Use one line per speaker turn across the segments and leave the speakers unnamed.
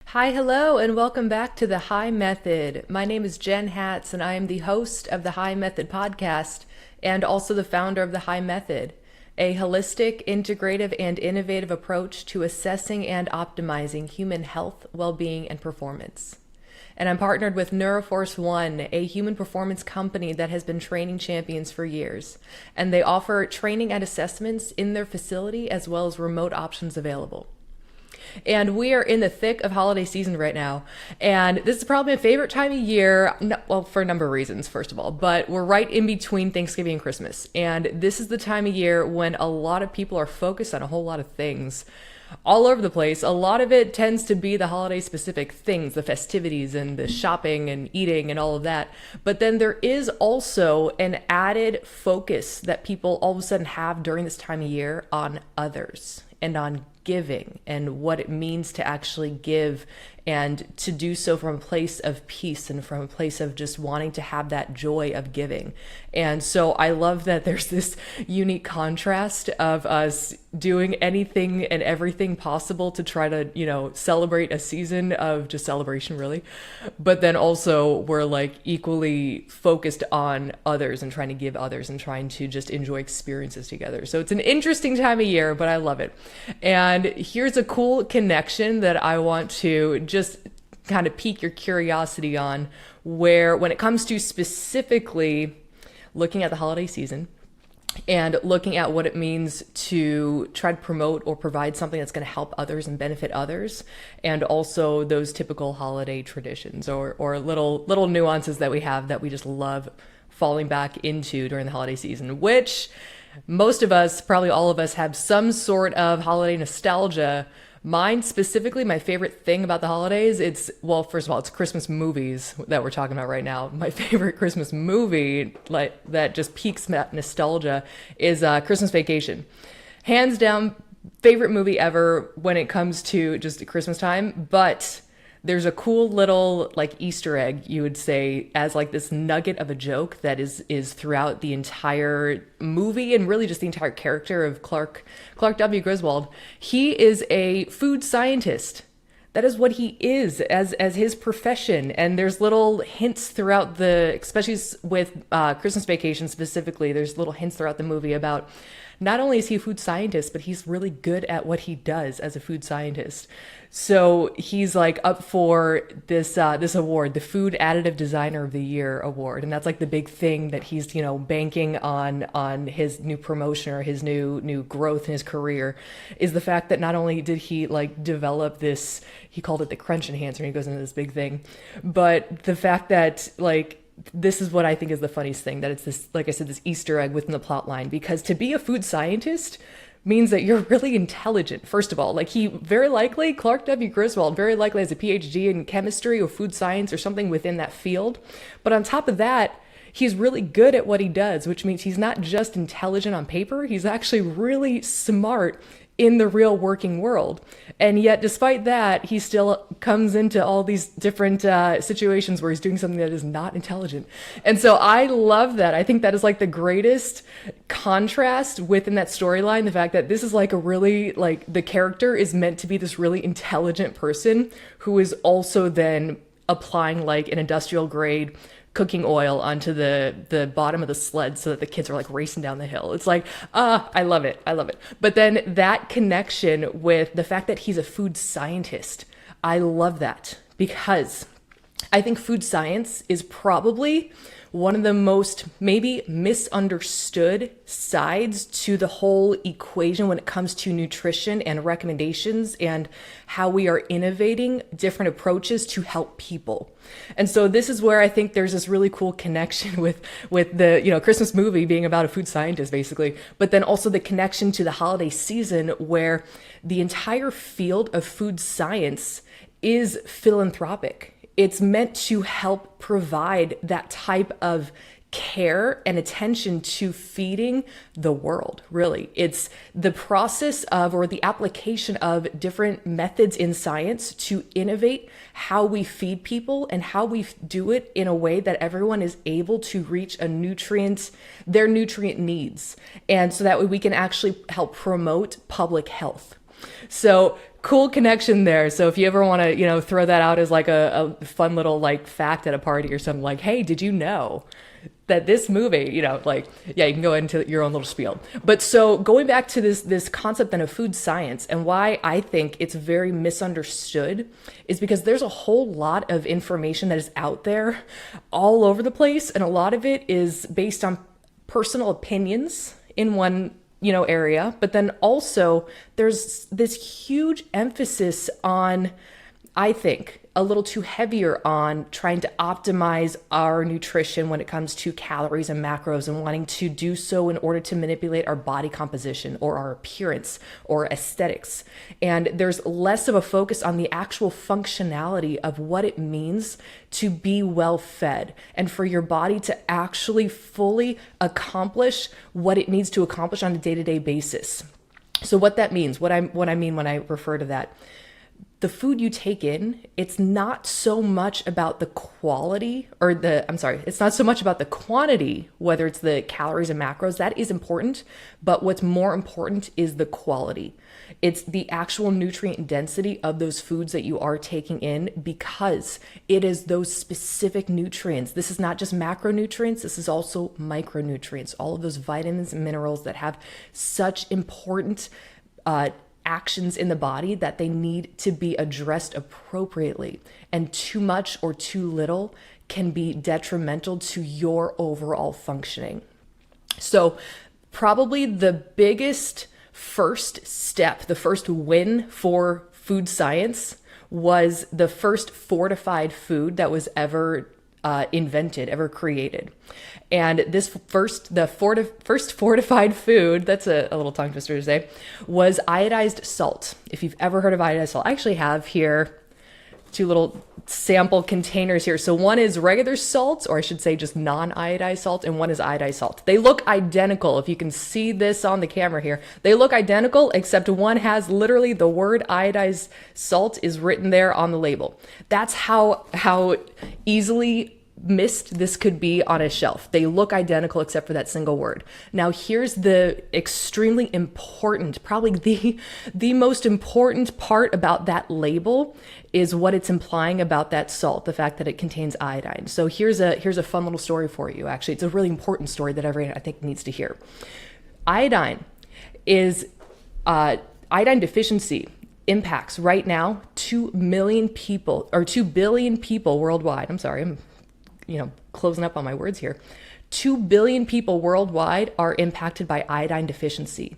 Hi, hello, and welcome back to the HII Method. My name is Jen Hatz, and I am the host of the HII Method podcast and also the founder of the HII Method, a holistic, integrative, and innovative approach to assessing and optimizing human health, well-being, and performance. And I'm partnered with Neuroforce One, a human performance company that has been training champions for years. And they offer training and assessments in their facility as well as remote options available. And we are in the thick of holiday season right now. And this is probably my favorite time of year, well, for a number of reasons, first of all, but we're right in between Thanksgiving and Christmas. And this is the time of year when a lot of people are focused on a whole lot of things all over the place. A lot of it tends to be the holiday specific things, the festivities and the shopping and eating and all of that. But then there is also an added focus that people all of a sudden have during this time of year on others and on giving and what it means to actually give and to do so from a place of peace and from a place of just wanting to have that joy of giving. And so I love that there's this unique contrast of us doing anything and everything possible to try to, celebrate a season of just celebration, really. But then also we're like equally focused on others and trying to give others and trying to just enjoy experiences together. So it's an interesting time of year, but I love it. And here's a cool connection that I want to just kind of pique your curiosity on, where when it comes to specifically looking at the holiday season and looking at what it means to try to promote or provide something that's going to help others and benefit others, and also those typical holiday traditions or little nuances that we have that we just love falling back into during the holiday season, which most of us, probably all of us, have some sort of holiday nostalgia. Mine specifically, my favorite thing about the holidays, first of all, it's Christmas movies that we're talking about right now. My favorite Christmas movie that just piques that nostalgia is Christmas Vacation. Hands down, favorite movie ever when it comes to just Christmas time. But there's a cool little Easter egg, you would say, as this nugget of a joke that is throughout the entire movie and really just the entire character of Clark W. Griswold. He is a food scientist. That is what he is as his profession. And there's little hints throughout especially with Christmas Vacation specifically, there's little hints throughout the movie about not only is he a food scientist, but he's really good at what he does as a food scientist. So he's up for this award, the Food Additive Designer of the Year award. And that's the big thing that he's, banking on his new promotion or his new growth in his career, is the fact that not only did he develop this, he called it the crunch enhancer, and he goes into this big thing, but the fact that this is what I think is the funniest thing, that it's this, like I said, this Easter egg within the plot line, because to be a food scientist means that you're really intelligent. First of all, Clark W. Griswold very likely has a PhD in chemistry or food science or something within that field. But on top of that, he's really good at what he does, which means he's not just intelligent on paper, he's actually really smart in the real working world. And yet, despite that, he still comes into all these different situations where he's doing something that is not intelligent. And so I love that. I think that is the greatest contrast within that storyline. The fact that this is a really, the character is meant to be this really intelligent person who is also then applying an industrial grade cooking oil onto the bottom of the sled so that the kids are racing down the hill. It's I love it. I love it. But then that connection with the fact that he's a food scientist, I love that, because I think food science is probably one of the most maybe misunderstood sides to the whole equation when it comes to nutrition and recommendations and how we are innovating different approaches to help people. And so this is where I think there's this really cool connection with the Christmas movie being about a food scientist basically, but then also the connection to the holiday season where the entire field of food science is philanthropic. It's meant to help provide that type of care and attention to feeding the world, really. It's the process of, or the application of different methods in science to innovate how we feed people and how we do it in a way that everyone is able to reach their nutrient needs. And so that way we can actually help promote public health. So cool connection there. So if you ever want to, throw that out as like a fun little like fact at a party or something, like, hey, did you know that this movie, you can go into your own little spiel. But so going back to this concept then of food science, and why I think it's very misunderstood is because there's a whole lot of information that is out there all over the place. And a lot of it is based on personal opinions in one area, but then also there's this huge emphasis on, I think, a little too heavier on trying to optimize our nutrition when it comes to calories and macros, and wanting to do so in order to manipulate our body composition or our appearance or aesthetics. And there's less of a focus on the actual functionality of what it means to be well fed and for your body to actually fully accomplish what it needs to accomplish on a day-to-day basis. So what that means, what I mean when I refer to that, the food you take in, it's not so much about the quality it's not so much about the quantity, whether it's the calories and macros, that is important, but what's more important is the quality. It's the actual nutrient density of those foods that you are taking in, because it is those specific nutrients. This is not just macronutrients, this is also micronutrients, all of those vitamins and minerals that have such important actions in the body that they need to be addressed appropriately. And too much or too little can be detrimental to your overall functioning. So probably the biggest first step, the first win for food science, was the first fortified food that was ever invented, ever created. And this first fortified food, that's a little tongue twister to say, was iodized salt. If you've ever heard of iodized salt, I actually have here two little sample containers here. So one is regular salt, or I should say just non-iodized salt, and one is iodized salt. They look identical. If you can see this on the camera here, they look identical, except one has literally the word iodized salt is written there on the label. That's how easily missed this could be on a shelf. They look identical except for that single word. Now here's the extremely important, probably the most important part about that label is what it's implying about that salt, the fact that it contains iodine. So here's a fun little story for you. Actually, it's a really important story that everyone, I think, needs to hear. Iodine deficiency impacts right now 2 million people, or 2 billion people worldwide. I'm sorry, I'm closing up on my words here. 2 billion people worldwide are impacted by iodine deficiency.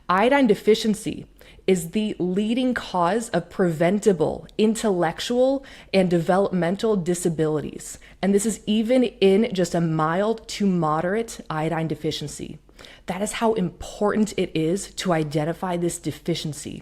Iodine deficiency is the leading cause of preventable intellectual and developmental disabilities. And this is even in just a mild to moderate iodine deficiency. That is how important it is to identify this deficiency.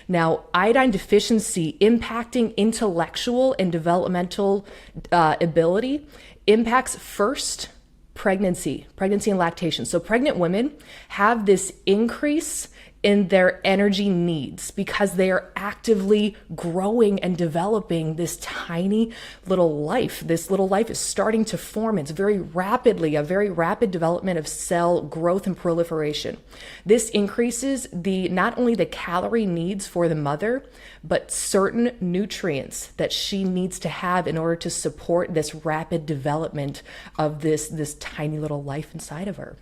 Now, iodine deficiency impacting intellectual and developmental ability impacts first pregnancy and lactation. So pregnant women have this increase in their energy needs because they are actively growing and developing this tiny little life. This little life is starting to form. It's a very rapid development of cell growth and proliferation. This increases not only the calorie needs for the mother, but certain nutrients that she needs to have in order to support this rapid development of this tiny little life inside of her.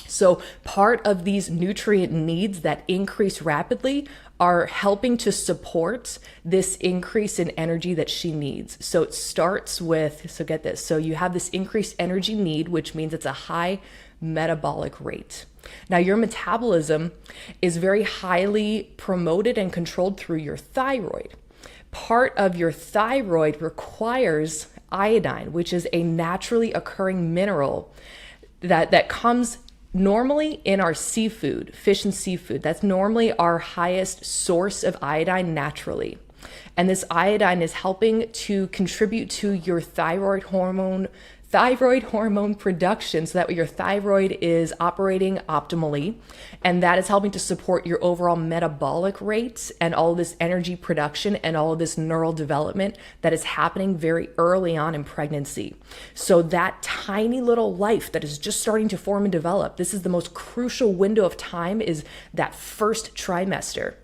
So part of these nutrient needs that increase rapidly are helping to support this increase in energy that she needs. So it starts with, so get this, so you have this increased energy need, which means it's a high metabolic rate. Now your metabolism is very highly promoted and controlled through your thyroid. Part of your thyroid requires iodine, which is a naturally occurring mineral that comes normally in our seafood, fish and seafood. That's normally our highest source of iodine naturally. And this iodine is helping to contribute to your thyroid hormone, thyroid hormone production, so that way your thyroid is operating optimally, and that is helping to support your overall metabolic rates and all of this energy production and all of this neural development that is happening very early on in pregnancy. So that tiny little life that is just starting to form and develop, this is the most crucial window of time, is that first trimester.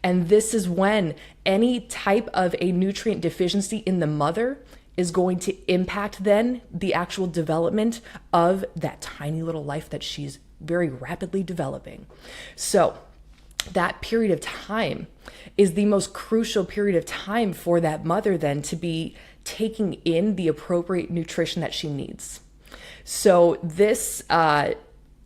And this is when any type of a nutrient deficiency in the mother is going to impact then the actual development of that tiny little life that she's very rapidly developing. So that period of time is the most crucial period of time for that mother then to be taking in the appropriate nutrition that she needs. So this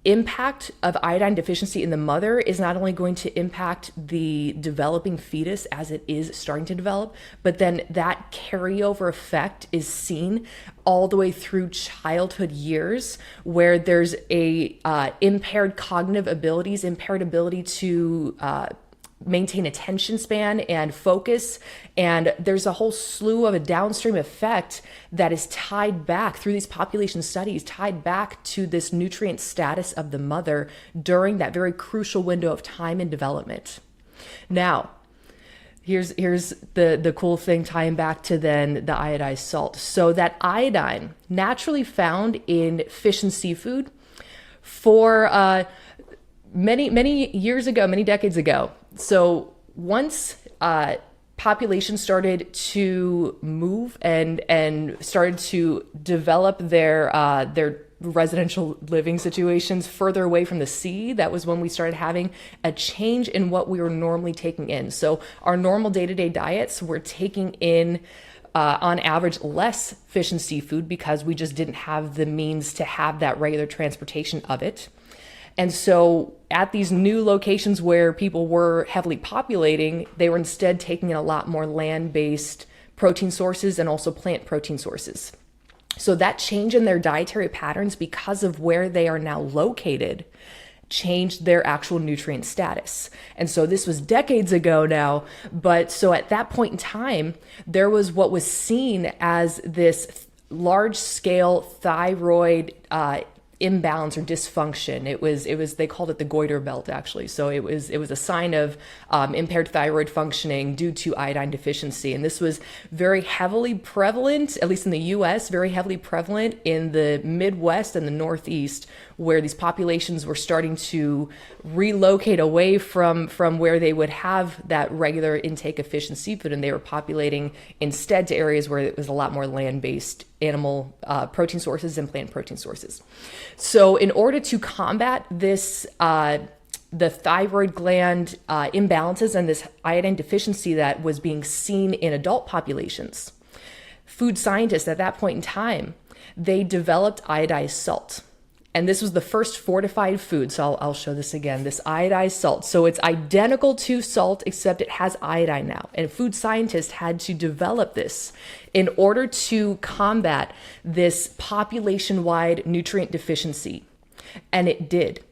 impact of iodine deficiency in the mother is not only going to impact the developing fetus as it is starting to develop, but then that carryover effect is seen all the way through childhood years, where there's a impaired cognitive abilities, impaired ability to maintain attention span and focus. And there's a whole slew of a downstream effect that is tied back through these population studies, tied back to this nutrient status of the mother during that very crucial window of time and development. Now, here's the cool thing tying back to then the iodized salt. So that iodine, naturally found in fish and seafood for many years ago, many decades ago. So once population started to move and started to develop their residential living situations further away from the sea, that was when we started having a change in what we were normally taking in. So our normal day-to-day diets were taking in on average less fish and seafood because we just didn't have the means to have that regular transportation of it. And so at these new locations where people were heavily populating, they were instead taking in a lot more land-based protein sources and also plant protein sources. So that change in their dietary patterns, because of where they are now located, changed their actual nutrient status. And so this was decades ago now, but so at that point in time, there was what was seen as this large-scale thyroid imbalance or dysfunction. It was they called it the goiter belt, actually. So it was a sign of impaired thyroid functioning due to iodine deficiency. And this was very heavily prevalent, at least in the US, very heavily prevalent in the Midwest and the Northeast, where these populations were starting to relocate away from where they would have that regular intake of fish and seafood, and they were populating instead to areas where it was a lot more land-based animal protein sources and plant protein sources. So in order to combat this, the thyroid gland imbalances and this iodine deficiency that was being seen in adult populations, food scientists at that point in time, they developed iodized salt. And this was the first fortified food. So I'll show this again, this iodized salt. So it's identical to salt, except it has iodine now. And food scientists had to develop this in order to combat this population-wide nutrient deficiency. And it did.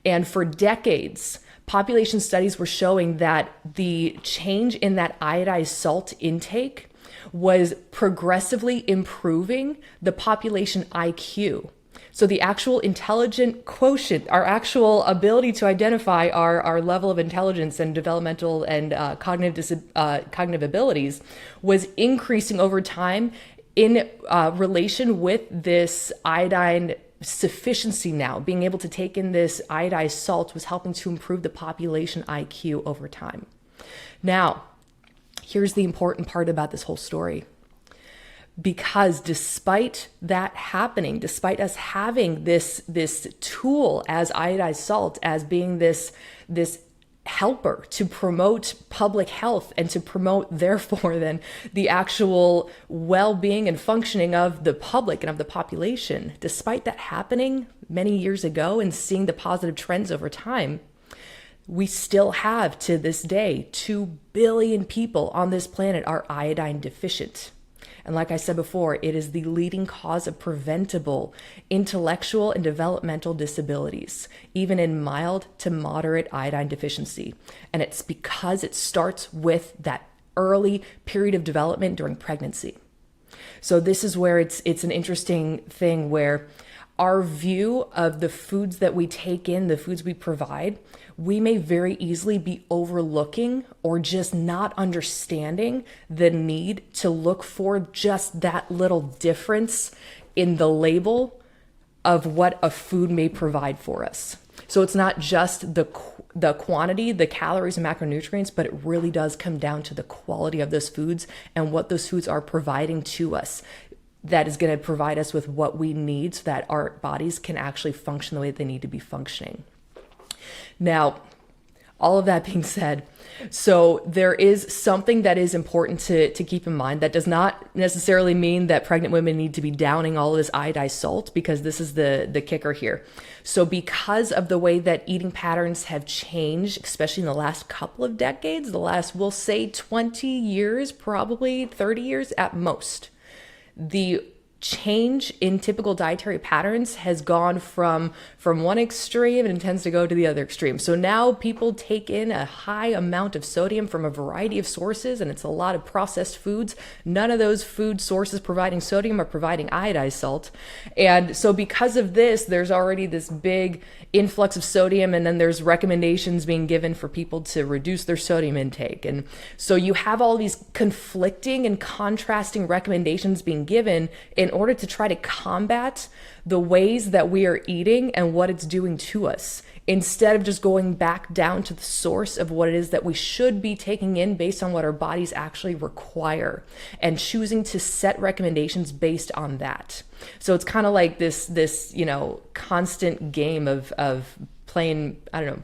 And for decades, population studies were showing that the change in that iodized salt intake was progressively improving the population IQ. So the actual intelligent quotient, our actual ability to identify our level of intelligence and developmental and cognitive abilities, was increasing over time in relation with this iodine sufficiency now. Being able to take in this iodized salt was helping to improve the population IQ over time. Now, here's the important part about this whole story. Because despite that happening, despite us having this tool as iodized salt, as being this helper to promote public health and to promote, therefore, then the actual well-being and functioning of the public and of the population, despite that happening many years ago and seeing the positive trends over time, we still have, to this day, 2 billion people on this planet are iodine deficient. And like I said before, it is the leading cause of preventable intellectual and developmental disabilities, even in mild to moderate iodine deficiency. And it's because it starts with that early period of development during pregnancy. So this is where it's an interesting thing where our view of the foods that we take in, the foods we provide, we may very easily be overlooking or just not understanding the need to look for just that little difference in the label of what a food may provide for us. So it's not just the quantity, the calories and macronutrients, but it really does come down to the quality of those foods and what those foods are providing to us. That is going to provide us with what we need so that our bodies can actually function the way they need to be functioning. Now, all of that being said, so there is something that is important to keep in mind. That does not necessarily mean that pregnant women need to be downing all of this iodized salt, because this is the kicker here. So because of the way that eating patterns have changed, especially in the last couple of decades, the last, we'll say 20 years, probably 30 years at most, the change in typical dietary patterns has gone from one extreme and tends to go to the other extreme. So now people take in a high amount of sodium from a variety of sources, and it's a lot of processed foods. None of those food sources providing sodium are providing iodized salt. And so because of this, there's already this big influx of sodium, and then there's recommendations being given for people to reduce their sodium intake. And so you have all these conflicting and contrasting recommendations being given in order to try to combat the ways that we are eating and what it's doing to us, instead of just going back down to the source of what it is that we should be taking in based on what our bodies actually require, and choosing to set recommendations based on that. So it's kind of like this constant game of playing, I don't know,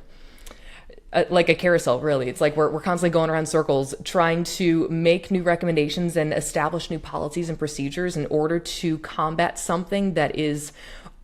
like a carousel, really. It's like we're constantly going around circles trying to make new recommendations and establish new policies and procedures in order to combat something that is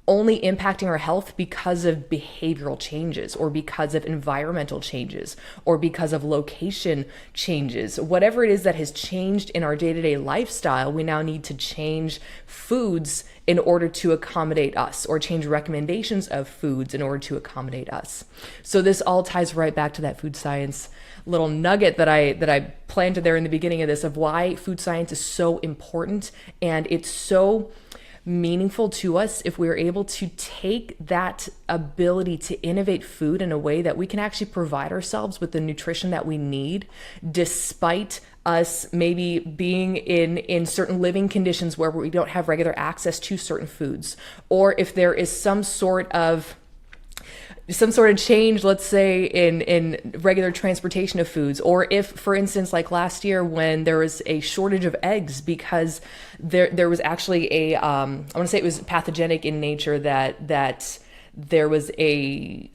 only impacting our health because of behavioral changes, or because of environmental changes, or because of location changes. Whatever it is that has changed in our day-to-day lifestyle, we now need to change foods in order to accommodate us, or change recommendations of foods in order to accommodate us. So this all ties right back to that food science little nugget that I planted there in the beginning of this, of why food science is so important, and it's so meaningful to us if we're able to take that ability to innovate food in a way that we can actually provide ourselves with the nutrition that we need, despite us maybe being in certain living conditions where we don't have regular access to certain foods, or if there is some sort of change, let's say in regular transportation of foods, or if, for instance, like last year when there was a shortage of eggs because there was actually I want to say it was pathogenic in nature, that there was it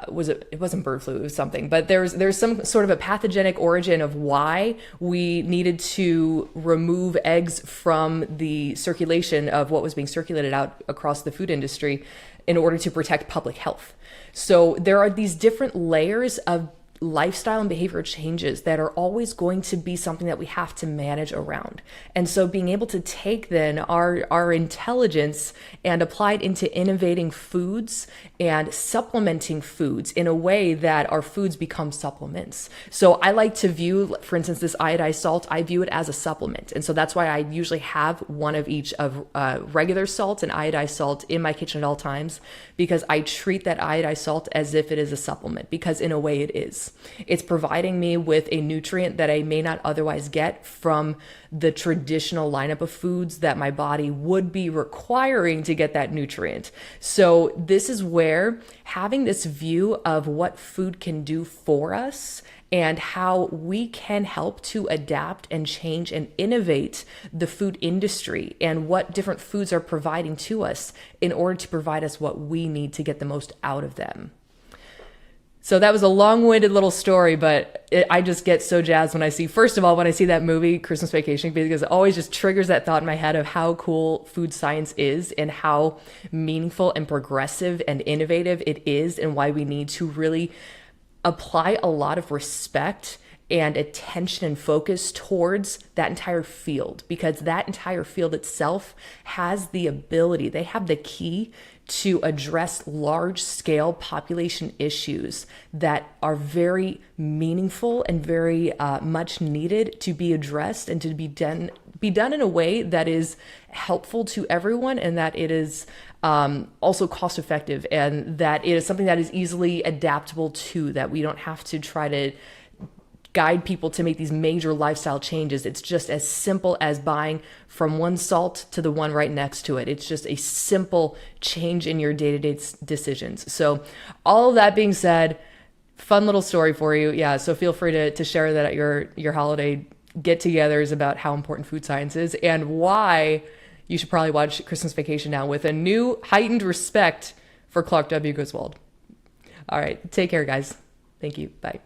wasn't bird flu, it was something, but there's some sort of a pathogenic origin of why we needed to remove eggs from the circulation of what was being circulated out across the food industry in order to protect public health. So there are these different layers of lifestyle and behavioral changes that are always going to be something that we have to manage around. And so being able to take then our intelligence and apply it into innovating foods and supplementing foods in a way that our foods become supplements. So I like to view, for instance, this iodized salt, I view it as a supplement. And so that's why I usually have one of each of regular salt and iodized salt in my kitchen at all times, because I treat that iodized salt as if it is a supplement, because in a way it is. It's providing me with a nutrient that I may not otherwise get from the traditional lineup of foods that my body would be requiring to get that nutrient. So this is where having this view of what food can do for us and how we can help to adapt and change and innovate the food industry and what different foods are providing to us in order to provide us what we need to get the most out of them. So that was a long-winded little story, but I just get so jazzed when I see, first of all, when I see that movie, Christmas Vacation, because it always just triggers that thought in my head of how cool food science is and how meaningful and progressive and innovative it is, and why we need to really apply a lot of respect and attention and focus towards that entire field, because that entire field itself has the ability, they have the key to address large-scale population issues that are very meaningful and very much needed to be addressed and to be done be done in a way that is helpful to everyone, and that it is also cost effective, and that it is something that is easily adaptable to, that we don't have to try to guide people to make these major lifestyle changes. It's just as simple as buying from one salt to the one right next to it. It's just a simple change in your day-to-day decisions. So all of that being said, fun little story for you. Yeah, so feel free to share that at your holiday get-togethers about how important food science is, and why you should probably watch Christmas Vacation now with a new heightened respect for Clark W. Griswold. All right, take care, guys. Thank you. Bye.